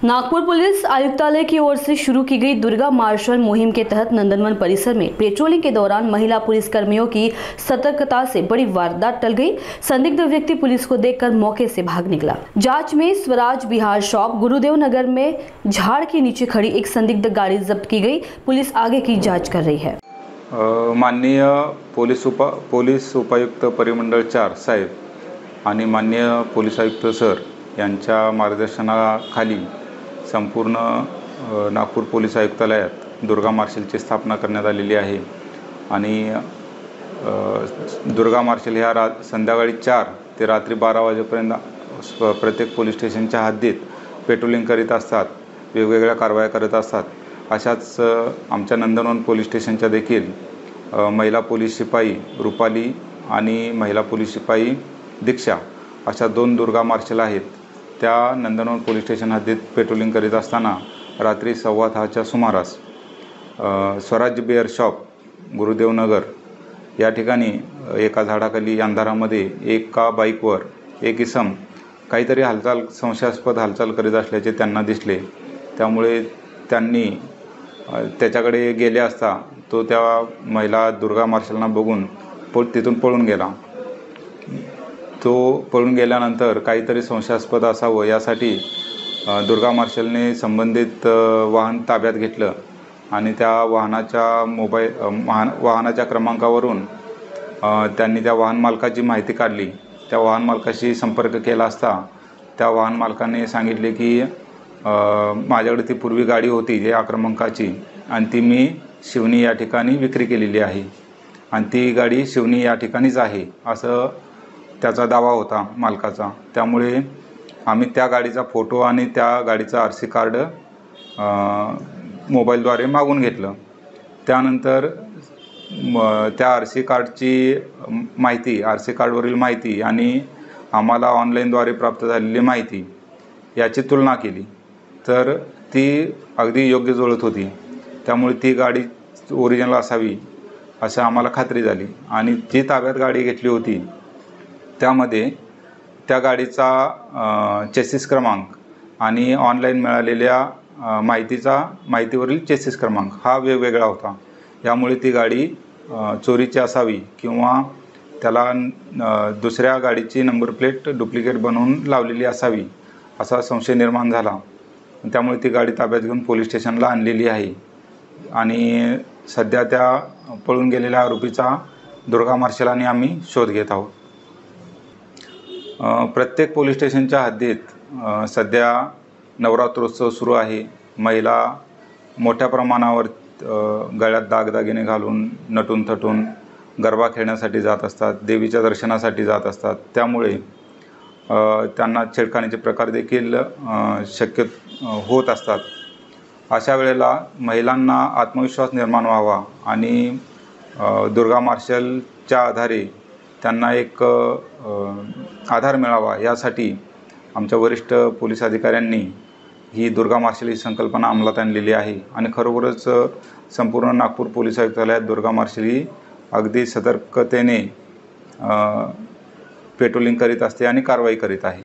Nagpur police आयुक्तालय की or से शुरू की गई दुर्गा मार्शल मुहिम के तहत नंदनवन परिसर में पेट्रोलिंग के दौरान महिला पुलिस कर्मियों की सतर्कता से बड़ी वारदात टल गई। संदिग्ध व्यक्ति पुलिस को देखकर मौके से भाग निकला। जांच में स्वराज बिहार शॉप गुरुदेव नगर में झाड़ के नीचे खड़ी एक संदिग्ध गाड़ी जब्त की गई। पुलिस आगे की जाँच कर रही है। माननीय पोलीस उपायुक्त परिमंडळ 4 साहेब आणि माननीय पोलीस आयुक्त सर यांच्या मार्गदर्शनाखाली संपूर्ण नागपूर पोलीस आयुक्तालयात दुर्गा मार्शलची स्थापना करण्यात आलेली आहे आणि दुर्गा मार्शल ह्या संध्याकाळी 4 ते रात्री 12 वाजेपर्यंत प्रत्येक पोलीस स्टेशनच्या हद्दीत पेट्रोलिंग करीत असतात, वेगवेगळ्या कारवाया करत असतात। अशाच आमच्या नंदनवन पोलीस स्टेशनच्या देखील महिला पोलीस शिपाई रुपाली आणि महिला पोलीस शिपाई दीक्षा अशा 2 दुर्गा मार्शल आहेत। त्या नंदनवन पोलीस स्टेशन हद्दीत पेट्रोलिंग करीत असताना रात्री 6:15च्या सुमारास स्वराज बिहार शॉप गुरुदेव नगर या ठिकाणी एका झाडाखाली अंधारामध्ये एका बाईकवर एक इसम काहीतरी संशयास्पद हालचाल करीत असल्याचे त्यांना दिसले। त्यामुळे त्यांनी त्याच्याकडे गेले असता तो त्या महिला दुर्गा मार्शलना बघून तिथून पळून गेला। तो पळून गेल्यानंतर काहीतरी संशयास्पद असावं यासाठी दुर्गा मार्शलने संबंधित वाहन ताब्यात घेतलं आणि त्या वाहनाच्या क्रमांकावरून त्यांनी त्या वाहन मालकाची माहिती काढली। त्या वाहन मालकाशी संपर्क केला असता त्या वाहन मालकाने सांगितले की माझ्याकडे ती पूर्वी गाडी होती या क्रमांकाची आणि ती मी शिवनी या ठिकाणी विक्री केलेली आहे आणि ती गाडी शिवनी या ठिकाणीच आहे असं त्याचा दावा होता मालकाचा। त्यामुळे आम्ही त्या गाडीचा फोटो आणि त्या गाडीचा आरसी कार्ड मोबाईलद्वारे मागून घेतलं। त्यानंतर त्या आरसी कार्डची माहिती, आरसी कार्डवरील माहिती आणि आम्हाला ऑनलाईनद्वारे प्राप्त झालेली माहिती याची तुलना केली तर ती अगदी योग्य जुळत होती। त्यामुळे ती गाडी ओरिजिनल असावी असं आम्हाला खात्री झाली आणि जी ताब्यात गाडी घेतली होती त्यामध्ये त्या गाडीचा चेसिस क्रमांक आणि ऑनलाईन मिळालेल्या माहितीवरील चेसिस क्रमांक हा वेगवेगळा होता। यामुळे ती गाडी चोरीची असावी किंवा त्याला दुसऱ्या गाडीची नंबर प्लेट डुप्लिकेट बनवून लावलेली असावी असा संशय निर्माण झाला। त्यामुळे ती गाडी ताब्यात घेऊन पोलीस स्टेशनला आणलेली आहे आणि सध्या त्या पळून गेलेल्या आरोपीचा दुर्गा मार्शल आणि आम्ही शोध घेत आहोत। प्रत्येक पोलीस स्टेशनच्या हद्दीत सध्या नवरात्रोत्सव सुरू आहे। महिला मोठ्या प्रमाणावर गळ्यात दागदागिने घालून नटून थटून गरबा खेळण्यासाठी जात असतात, देवीच्या दर्शनासाठी जात असतात। त्यामुळे त्यांना छेडखानीचे प्रकार देखील शक्य होत असतात। अशा वेळेला महिलांना आत्मविश्वास निर्माण व्हावा आणि दुर्गा मार्शलच्या आधारे त्यांना एक आधार मिळावा यासाठी आमच्या वरिष्ठ पोलीस अधिकाऱ्यांनी ही दुर्गा मार्शल ही संकल्पना अंमलात आणलेली आहे आणि खरोखरच संपूर्ण नागपूर पोलीस आयुक्तालयात दुर्गा मार्शल ही अगदी सतर्कतेने पेट्रोलिंग करीत असते आणि कारवाई करीत आहे।